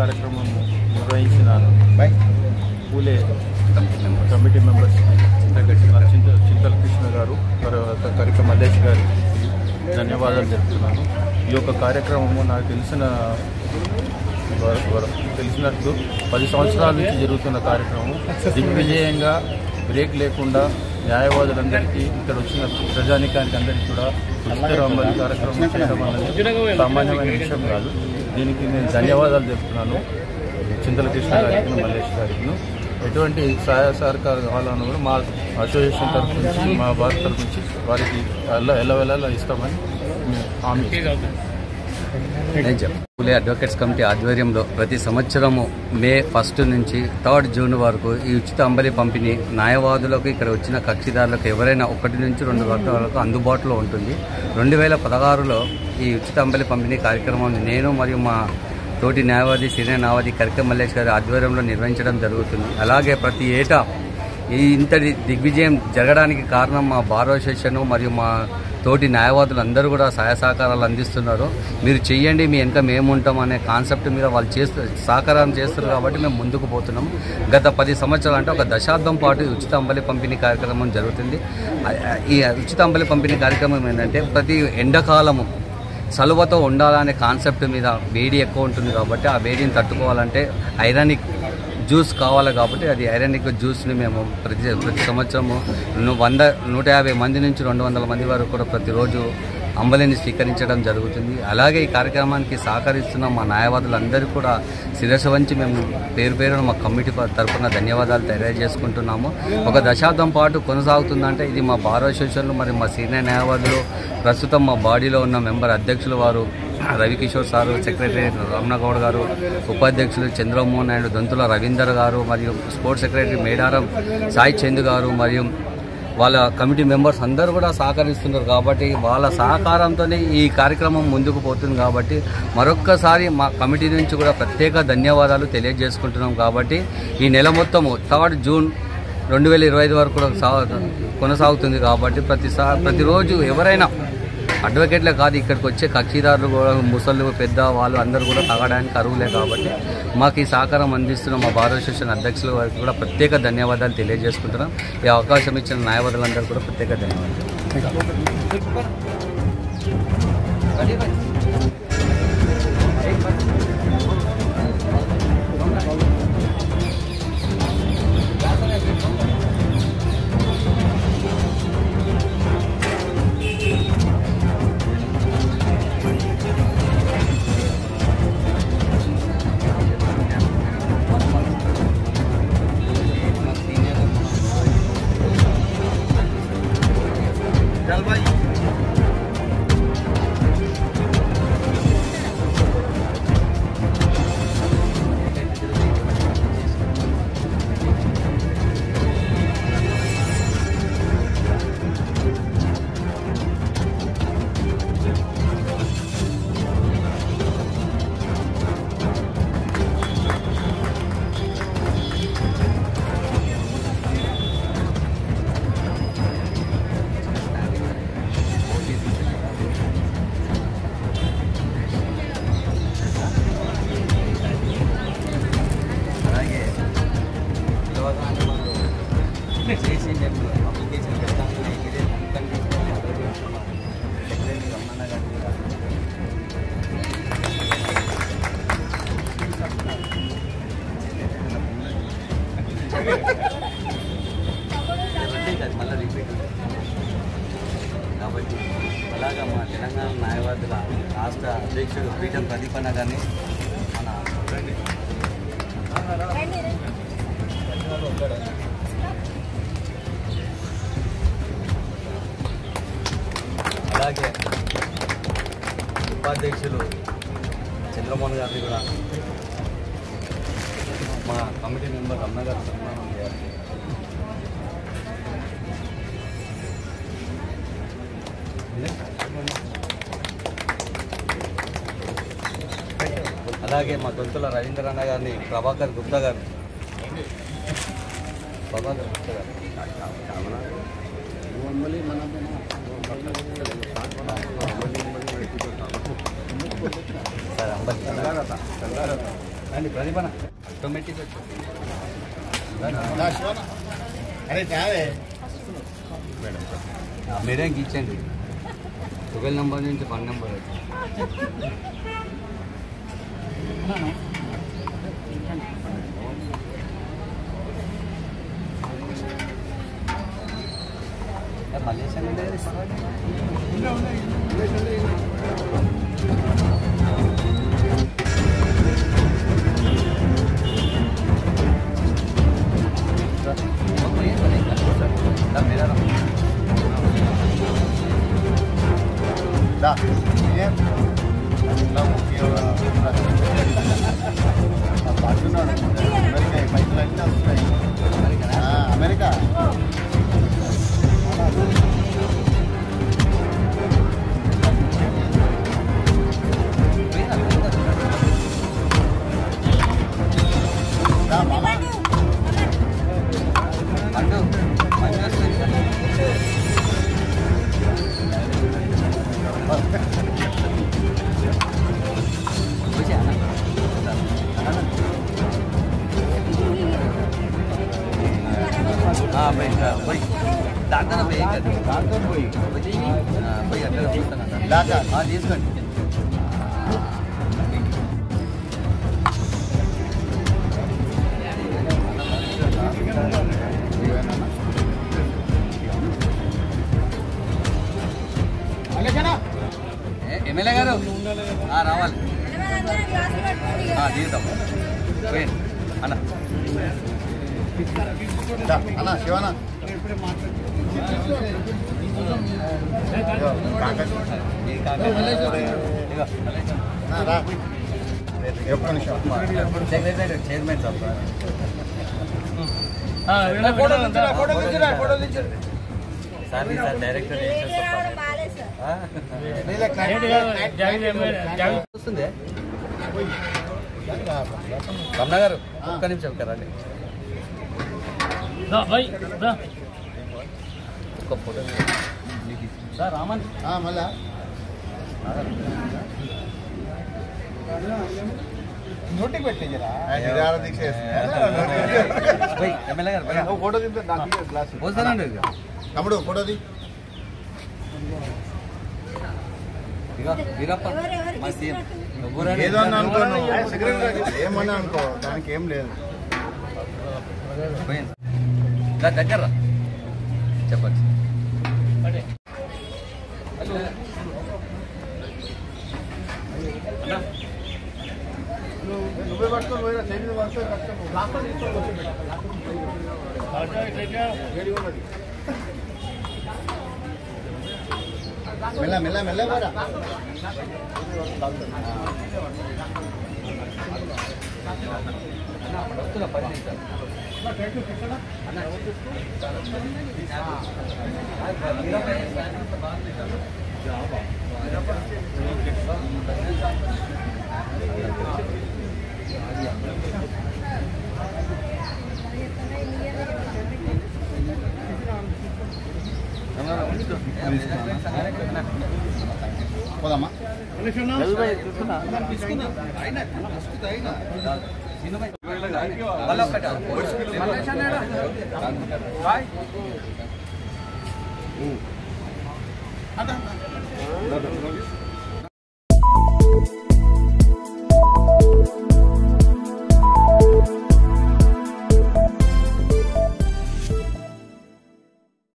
కార్యక్రమం నిర్వహించిన పూలే committee members చింతల కృష్ణ గారు కరిక మల్లేష్ గారికి ధన్యవాదాలు తెలుపుతున్నాను. ఈ యొక్క కార్యక్రమము నాకు తెలిసినట్లు 10 సంవత్సరాల నుంచి జరుగుతున్న కార్యక్రమం దిగ్విజయంగా బ్రేక్ లేకుండా న్యాయవాదులందరికీ ఇక్కడ వచ్చిన ప్రజానికానికి అందరికీ కూడా ఉచిత అంబలి కార్యక్రమం చేయడం అనేది సామాన్యమైన విషయం కాదు. దీనికి నేను ధన్యవాదాలు చెప్తున్నాను చింతల కృష్ణ గారికి, మల్లేష్ గారికి. ఎటువంటి సహాయ సహకారం కావాలన్నా కూడా మా అసోసియేషన్ తరఫు నుంచి, మా భారత తరఫు నుంచి వారికి ఎల్లవెల్లా ఇస్తామని హామీ. పూలే అడ్వకేట్స్ కమిటీ ఆధ్వర్యంలో ప్రతి సంవత్సరము మే 1 నుంచి 3 జూన్ వరకు ఈ ఉచిత అంబలి పంపిణీ న్యాయవాదులకు ఇక్కడ వచ్చిన కక్షిదారులకు ఎవరైనా 1 నుంచి 2 గంటల వరకు అందుబాటులో ఉంటుంది. 2016లో ఈ ఉచిత అంబలి పంపిణీ కార్యక్రమాన్ని నేను మరియు మా తోటి న్యాయవాది సీనియర్ న్యాయవాది కరిక మల్లేష్ గారి ఆధ్వర్యంలో నిర్వహించడం జరుగుతుంది. అలాగే ప్రతి ఏటా ఇంతటి దిగ్విజయం జరగడానికి కారణం మా బార్ అసోసియేషన్ మరియు మా తోటి న్యాయవాదులు అందరూ కూడా సహాయ సహకారాలు అందిస్తున్నారు. మీరు చెయ్యండి, మీ వెనక మేము ఉంటాం అనే కాన్సెప్ట్ మీద వాళ్ళు సహకారం చేస్తున్నారు కాబట్టి మేము ముందుకు పోతున్నాం. గత 10 సంవత్సరాలు అంటే ఒక దశాబ్దం పాటు ఉచిత అంబలి పంపిణీ కార్యక్రమం జరుగుతుంది. ఈ ఉచిత అంబలి పంపిణీ కార్యక్రమం ఏంటంటే ప్రతి ఎండాకాలము చలువతో ఉండాలనే కాన్సెప్ట్ మీద వేడి ఎక్కువ ఉంటుంది కాబట్టి ఆ వేడిని తట్టుకోవాలంటే ఐరానిక్ జ్యూస్ కావాలి కాబట్టి అది ఐరానిక్ జ్యూస్ని మేము ప్రతి సంవత్సరము 150 మంది నుంచి 200 మంది వరకు కూడా ప్రతిరోజు అంబలిని స్వీకరించడం జరుగుతుంది. అలాగే ఈ కార్యక్రమానికి సహకరిస్తున్న మా న్యాయవాదులందరికీ కూడా శిరస్సు వంచి మేము పేరున మా కమిటీ తరఫున ధన్యవాదాలు తెలియజేసుకుంటున్నాము. ఒక దశాబ్దం పాటు కొనసాగుతుందంటే ఇది మా బార్ అసోసియేషన్లు మరియు మా సీనియర్ న్యాయవాదులు, ప్రస్తుతం మా బాడీలో ఉన్న మెంబర్ అధ్యక్షులు వారు రవికిషోర్ సారు, సెక్రటరీ రమణగౌడ్ గారు, ఉపాధ్యక్షులు చంద్రమోహన్ నాయుడు, దొంతుల రవీందర్ గారు మరియు స్పోర్ట్స్ సెక్రటరీ మేడారం సాయి చంద్ గారు మరియు వాళ్ళ కమిటీ మెంబర్స్ అందరూ కూడా సహకరిస్తున్నారు. కాబట్టి వాళ్ళ సహకారంతోనే ఈ కార్యక్రమం ముందుకు పోతుంది. కాబట్టి మరొక్కసారి మా కమిటీ నుంచి కూడా ప్రత్యేక ధన్యవాదాలు తెలియజేసుకుంటున్నాం. కాబట్టి ఈ నెల మొత్తము 3 జూన్ 2025 వరకు కూడా కొనసాగుతుంది. కాబట్టి ప్రతిరోజు ఎవరైనా అడ్వకేట్లే కాదు, ఇక్కడికి వచ్చే కక్షిదారులు కూడా ముసళ్ళు, పెద్ద వాళ్ళు అందరూ కూడా తాగడానికి అర్హులే. కాబట్టి మాకు ఈ సహకారం అందిస్తున్న మా బార్ అసోసియేషన్ అధ్యక్షుల వారికి కూడా ప్రత్యేక ధన్యవాదాలు తెలియజేసుకుంటున్నాం. ఈ అవకాశం ఇచ్చిన న్యాయవాదులందరూ కూడా ప్రత్యేక ధన్యవాదాలు. చేసి మేము అప్లికేషన్ పెట్టాము. ఇదే సెక్రటరీ రమణ గారి మళ్ళీ రిపీట్. కాబట్టి అలాగా మా తెలంగాణ న్యాయవాదుల రాష్ట్ర అధ్యక్షుడు పీఠం ప్రదీపన్న గారిని అలాగే ఉపాధ్యక్షులు చంద్రమోహన్ గారిని కూడా మా కమిటీ మెంబర్ రమణ గారు సన్మానం చేయాలి. అలాగే మా దొంతుల రవీంద్ర అన్న గారిని ప్రభాకర్ గుప్తా గారు సార్ అంబలి అండి ప్రదీపన ఆటోమేటిక్ అరే కాదే మీరేం ఇచ్చండి 12 నెంబర్ నుంచి 1 నెంబర్ అమెరికా తీసుకోండి ఎమ్మెల్యే గారు రావాలి తీద్దాం పోయింది అన్న అన్న Shivanna secretary chairman sir sir director వస్తుంది కమలా గారు ఒక్క నిమిషం కదండి ఒక్క ఫోటో సార్ రామన్ మళ్ళా నోటికి పెట్టేజరా దీక్ష ఎమ్మెల్యే గారు ఫోటో తింటే గ్లాస్ వస్తానండి తమ్ముడు ఫోటోది వీరప్ప మా సీఎం ఏదో అన్నా అనుకోను ఏమన్నా అనుకో దానికి ఏం లేదు దగ్గర చెప్పచ్చు నువ్వే పట్టుకొని పోయినా చేతి పట్టుకొని కష్టం మెల్ల మెల్ల మెల్ల పోరా పోదామా